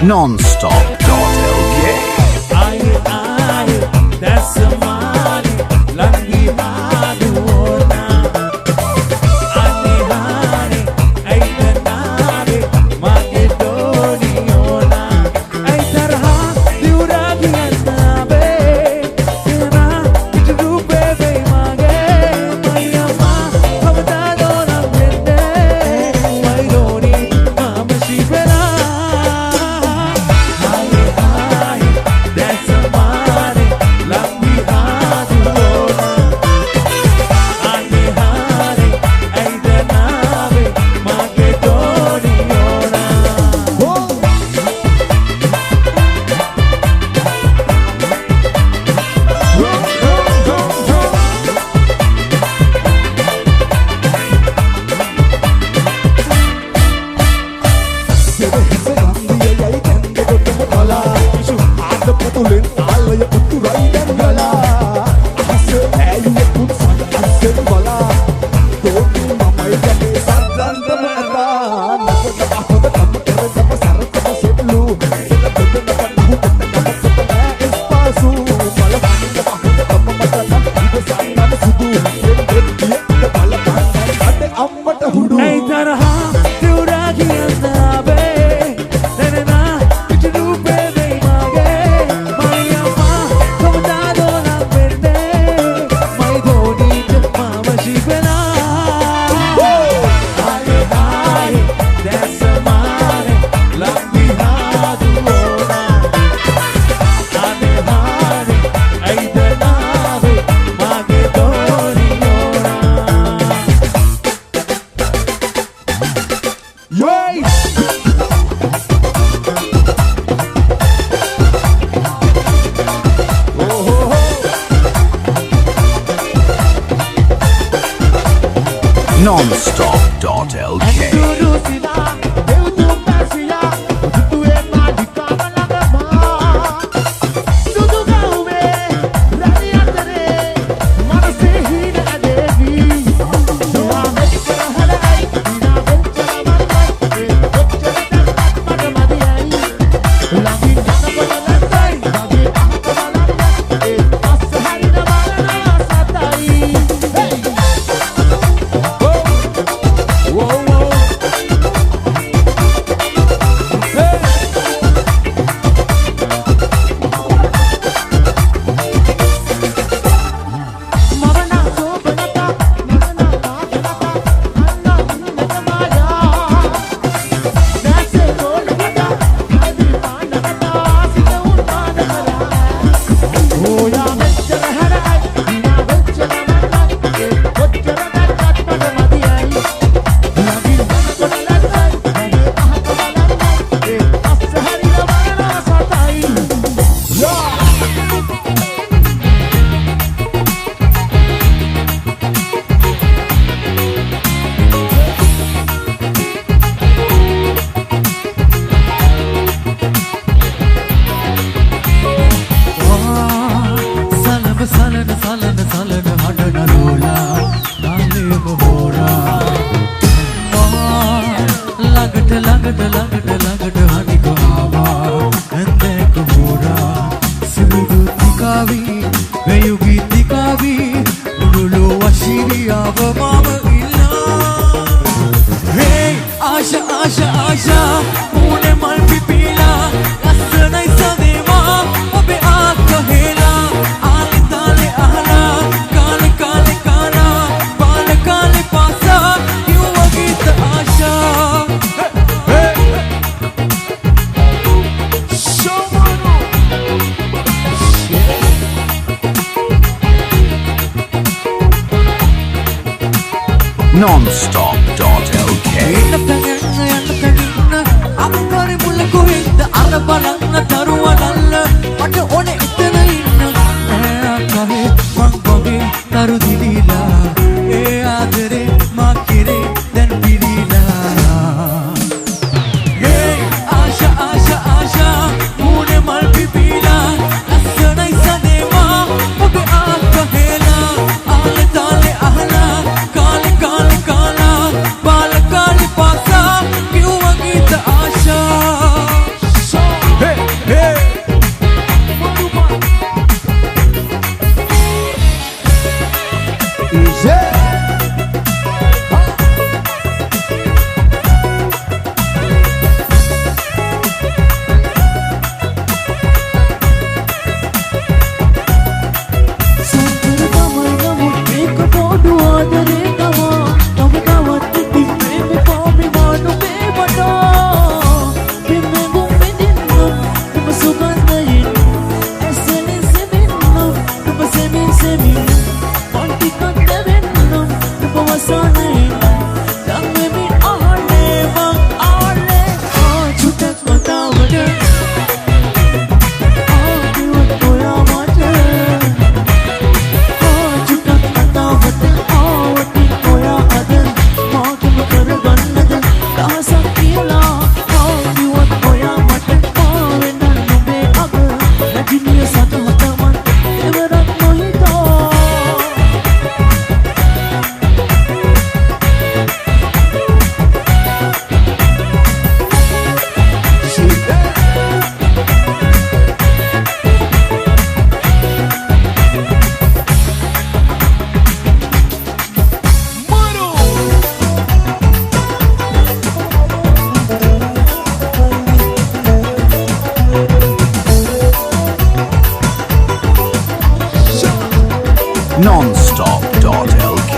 nonstop.lk. Aaye aaye dasmani langi maduona ane hane aidanare mage doniona ai tarha diuragi annabe tena kitrupe ve mage mayama havda dona mende mai doni mamashi bela nonstop.lk. Pasa, que hubo aquí te asha. nonstop.lk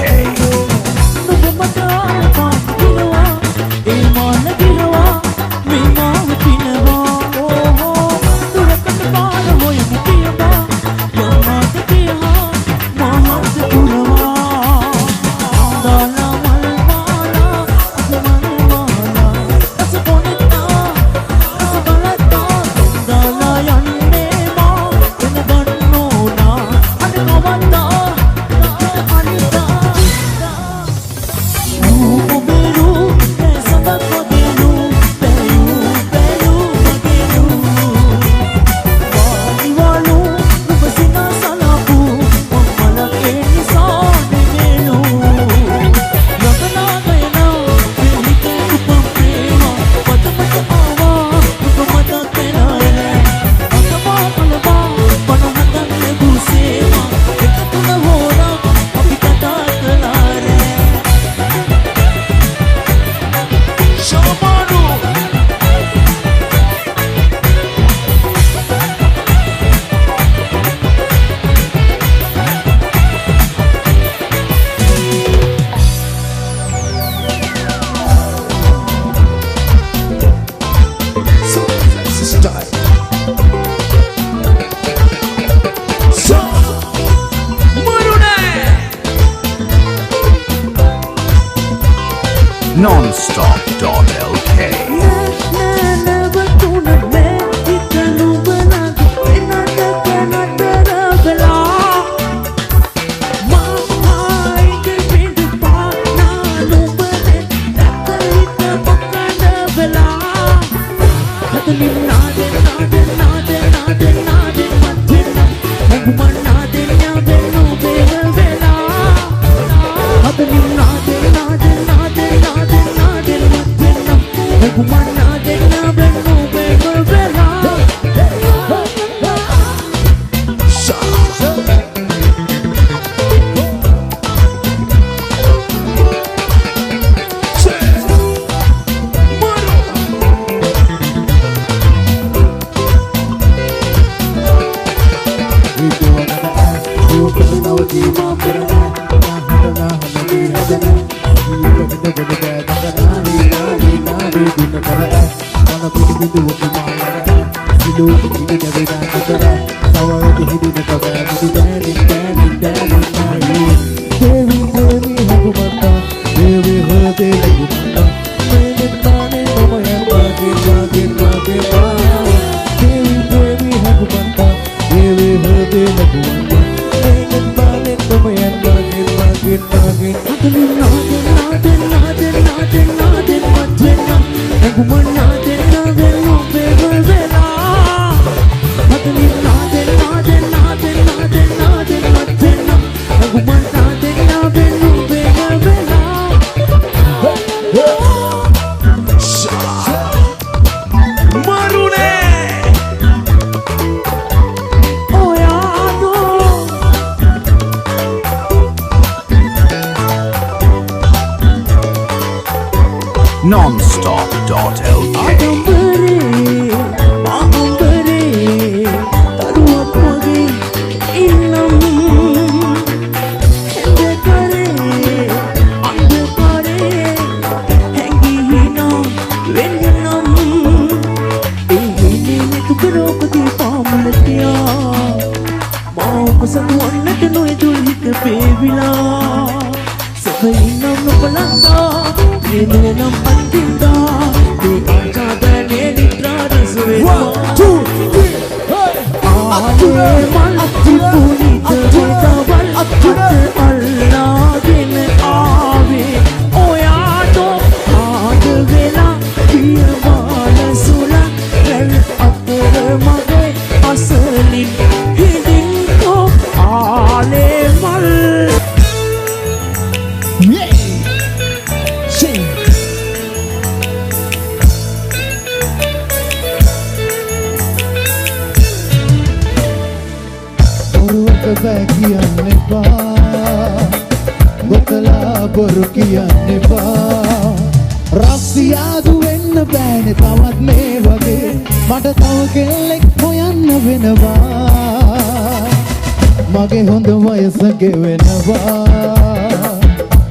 මගේ හොඳ වයස ගෙවෙනවා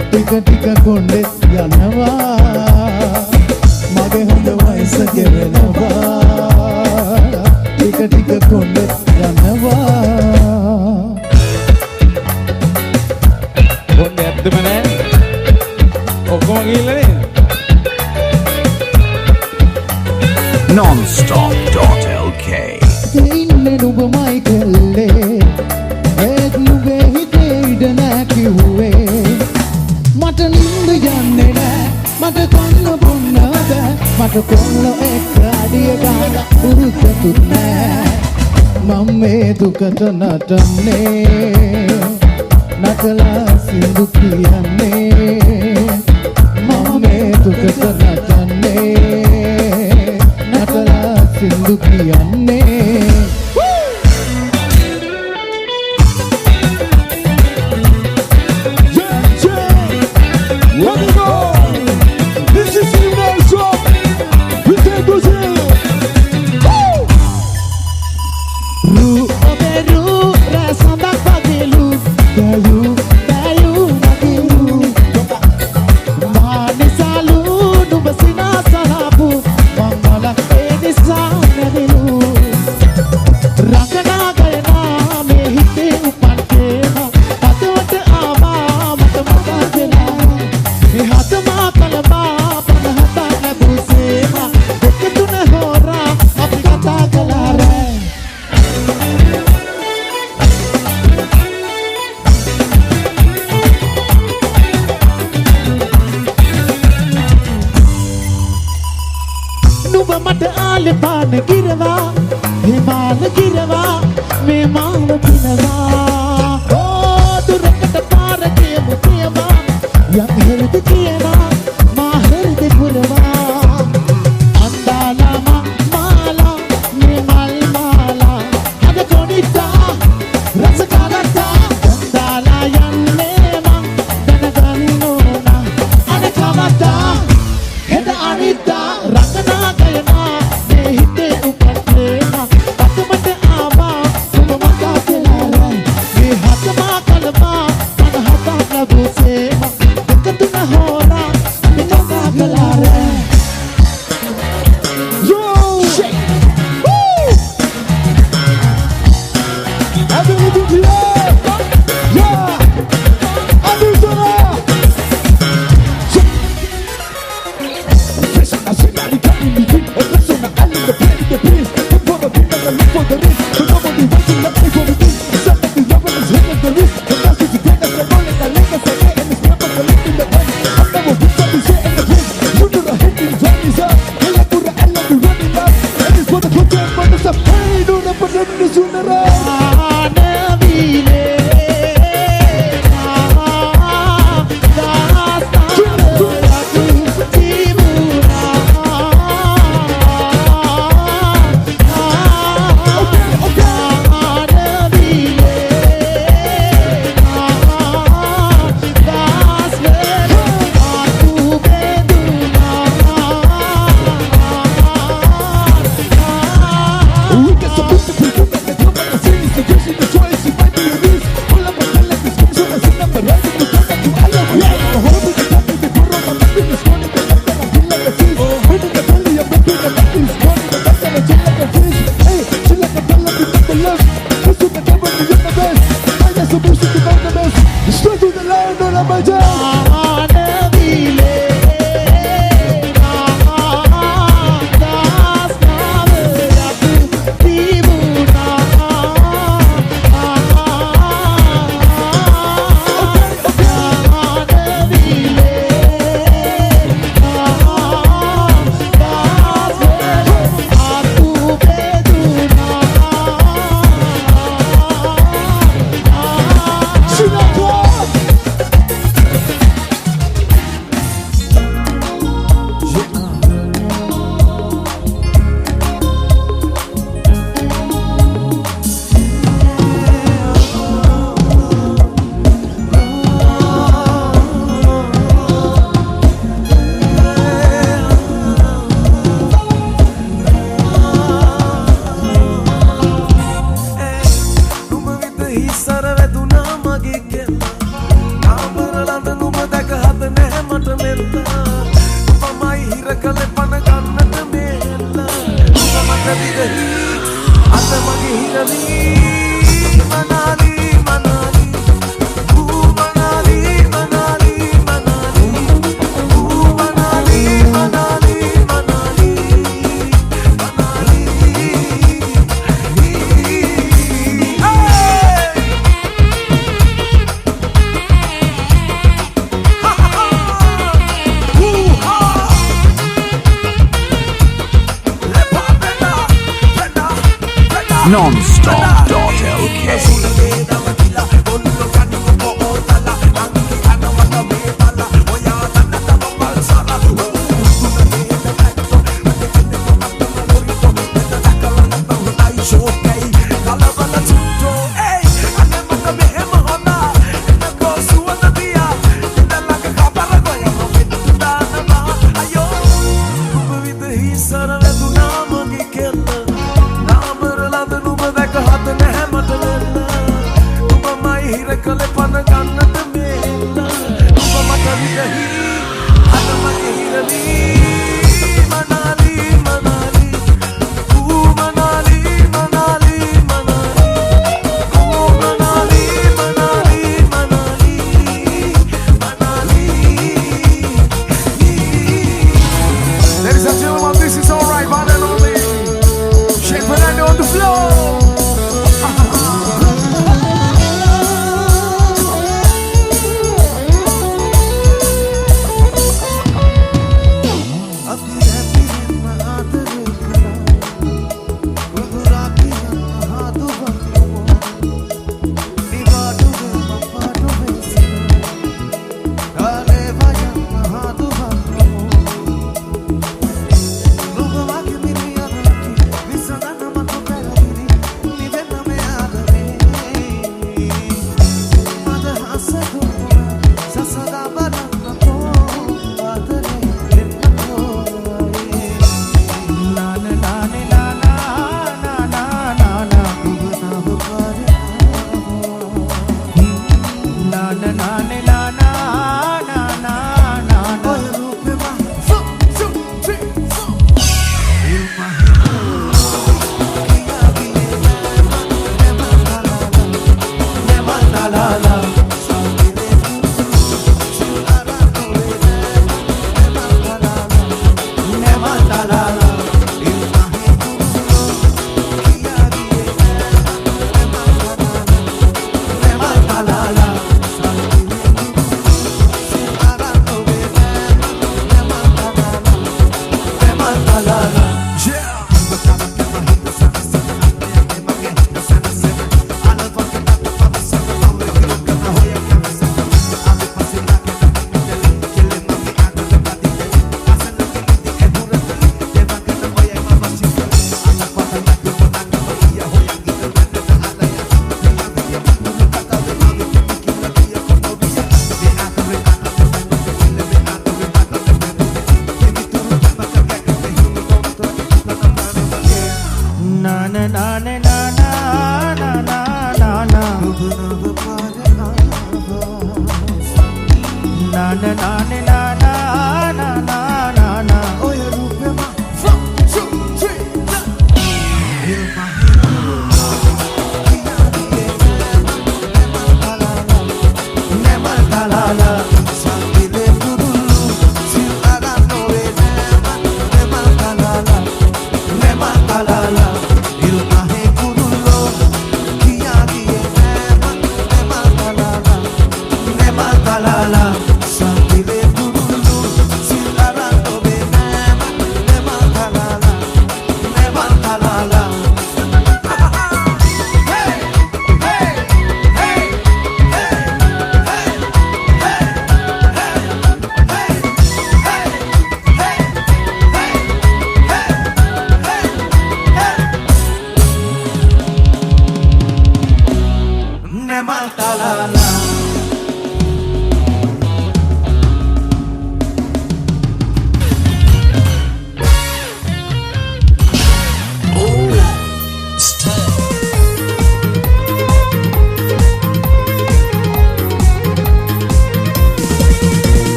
ටික ටික කොණ්ඩෙත් යනවා මගේ හොඳ වයස ගෙවෙනවා ටික ටික කොණ්ඩෙත් යනවා කොණ්ඩේ ඇත්තම නෑ ඔක්කොම ගිහිල්ලා නේද nonstop.lk ඉන්නේ නුඹමයි කෙල්ලේ ඒත් නුඹේ හිතේ ඉඩ නෑ කිව්වේ මට නින්ද යන්නේ නෑ මට කොන්න බොන්න බෑ මට කොන්න එක්ක අඩිය ගන්න උරුතකුත් නෑ මම මේ දුකට නටන්නේ නටලා සින්දු කියන්නේ මම මේ දුකට නටන්නේ නටලා සින්දු කියන්නේ Hey, no, no, no, no, no, no, no, no, හිස්සර වැදුනා මගේ කෙල්ල කාමරලඳ නුඹ දැක හද නැහැ මට මෙල්ල උඹමයි හිර කළේ පන ගන්නට මෙල්ල උඹ මට විදහි අත මගේ හිරවී මනාලි මනාලි ඌ මනාලි මනාලි මනාලි ඌ මනාලි මනාලි මනාලි Non-stop.lk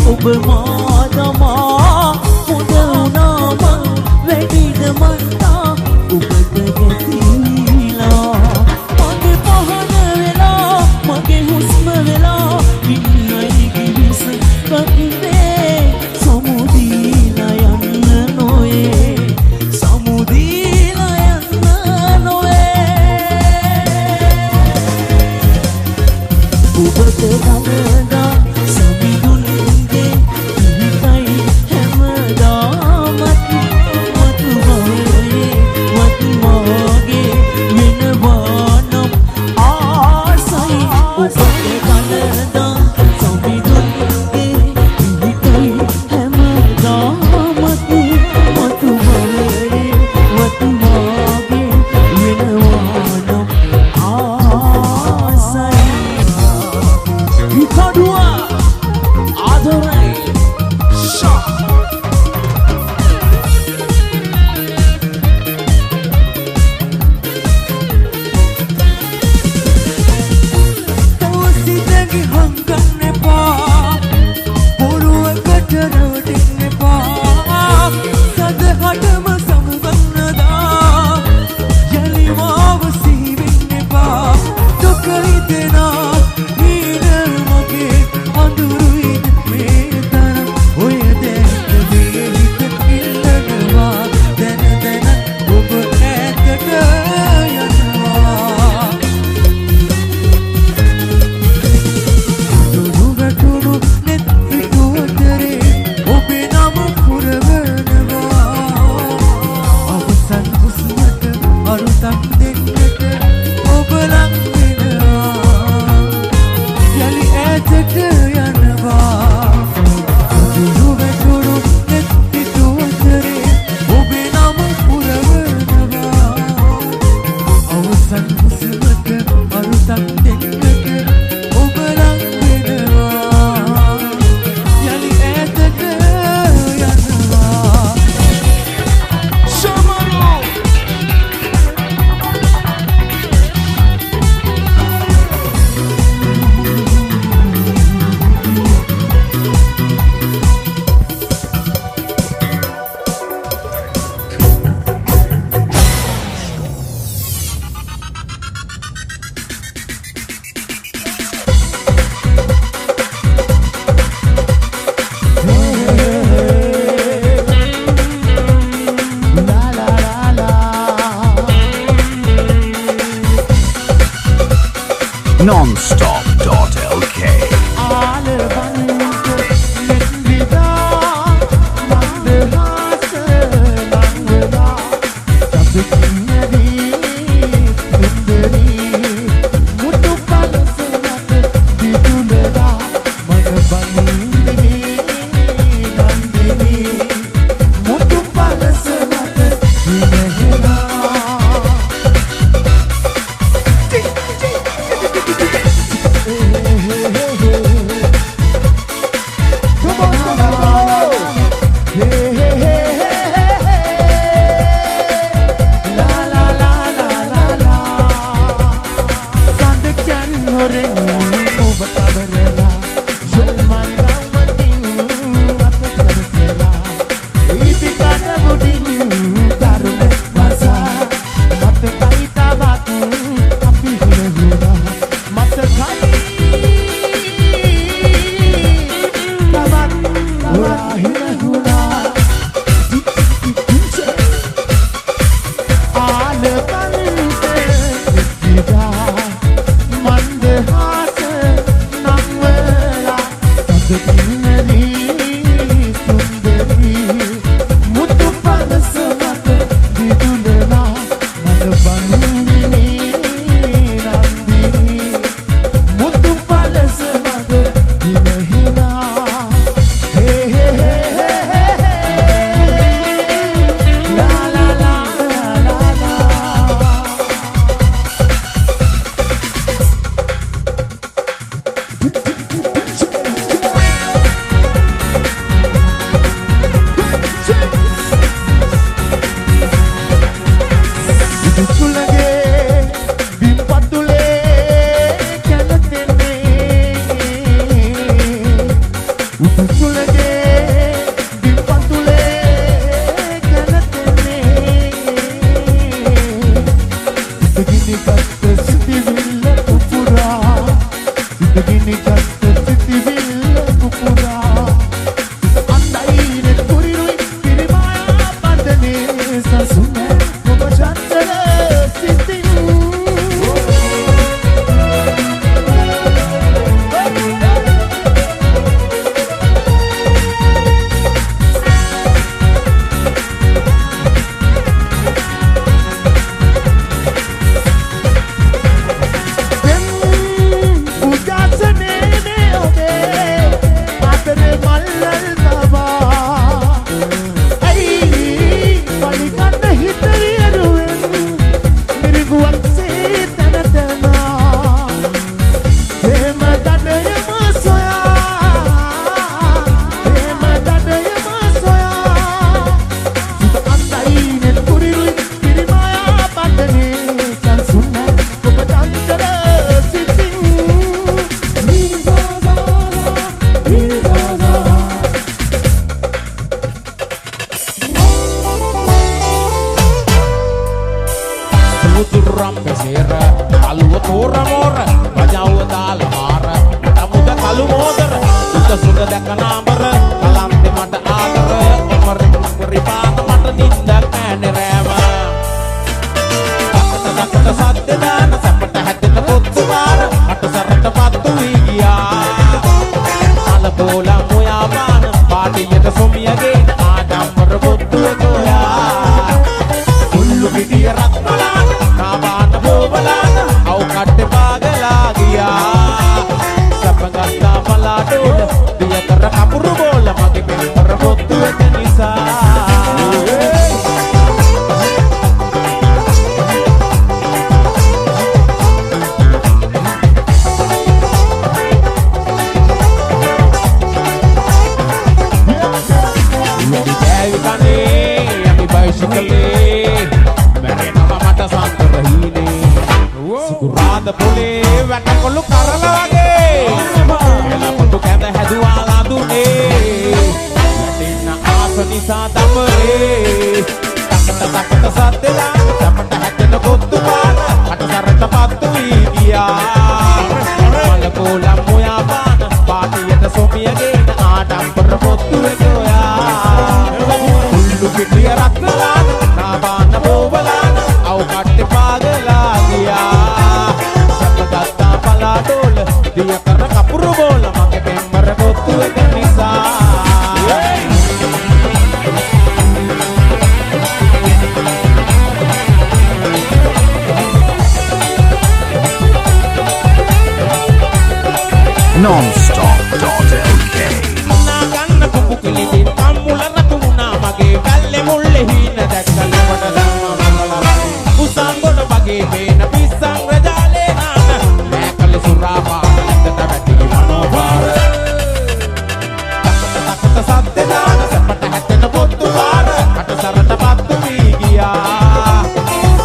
ඔබ මාදමා හොඳ වුණා මං වැඩිද මන්තා ඔබට ගැතිලා මගේ පහන වෙලා මගේ හුස්ම වෙලා ඉන්නයි කිවිස කක්වේ සමුදීලා යන්න නොයේ සමුදීලා යන්න නොයේ ඔබට ගලදා සමිඳුන්ගේ ඉහිතයි හැමදාමත් මතු වහේ මතු මාගේ වෙනවා නම් ආසයි ඔබට ගලදා සමිඳුන්ගේ ඉහිතයි හැමදාමත් මතු වහේ මතු මාගේ වෙනවා නම් ආසයි Ikadua Adorai Shah Tawasi dagi hanggan nepa Boruwa katarawdin nepa Sadahatama samugannada Yalimawa siwin nepa Tokai dena අඳුරුයිද මේ තරම් ඔය දැක්ක මේ හිත ඉල්ලනවා දැන දැන ඔබ ඈතට යනවා දුරු වැටුණු නෙත් පිටුවතරේ ඔබේ නම පුරවනවා අවසන් හුස්මට අරුතක් දෙන්නට ඔබ ලං වෙනවා යලි ඈතට යනවා දුරු වැටුණු නෙත් පිටුවතරේ ඔබේ නම පුරවනවා අවසන් හුස්මට අරුතක් දෙන්නට ඔබ ලං වෙනවා යලි ඈතට යනවා Shamaro Nonstop.lk අඳුරම් පෙසේර අලුව තෝර මෝර වජවුව දාල මාර තමුද කළු මෝදර උද සුද දැක නාඹර කලන්තෙ මට ආදර ඔමර රිපාත මට නින්දක් නෑනේ රෑම දකට සද්ද දාන සැපට හැදෙන පොත්තු වාර අට සරට පත්තු වී ගියා අල බෝලා මොයා බාන පාටියට සොමියගේ ආඩම්බර පොත්තු ගෝයා උල්ලු පිටිය රත්මලාන කාබාන බෝබලාන අව් කට්ටේ පාගලා ගියා සපගත්තා පලාඩෝල දිය කර කපුරු බෝල මගේ පෙම්බර පොත්තු එක නිසා සුකුරාද පොලේ වැටකොළු කරල වගේ එළපොටු කැඳ හැදුවා ලඳුනේ වැටෙන්න ආස නිසා දමරේ තකට සද්දලා සපට හැදෙන කොත්තු පාන කටසරට පත්තු වී ගියා මල කොලම් මොයා පාන පාටියට සොමියගෙන ආඩම්බර පොත්තු එකෝයා උල්ලු පිටිය රත්නලාන නාබාන බෝබලාන අව් කට්ටේ පාගලා ගියා සපගත්තා පලාඩෝල දිය කර කපුරු බෝල මගේ පෙම්බර පොත්තු එක නිසා nonstop.lk නාගන්න කුපු කිලිදින් කම්මුල රතුුණා මගේ වැල්ලේ මුල්ලේ හින දැක්කල වට ධම්ම උසන් ගොඩ වගේ මේන පිස්සන් රජාලේ නාන නෑකලි සුරා පාන ලැකට වැටි මනෝපාර තකට සද්ද දාන සැපට හැදෙන පොත්තු පාර කටසරට පත්තු වී ගියා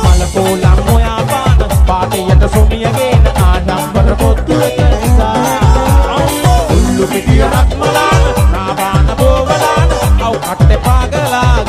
මල පොලම් මොයා පාන පාටියට සොමියගෙන ආඩම්බර පොත්තු එක නිසා උල්ලු පිටිය රත්මලාන නාබාන බෝවලාන අව් කට්ටේ පාගලා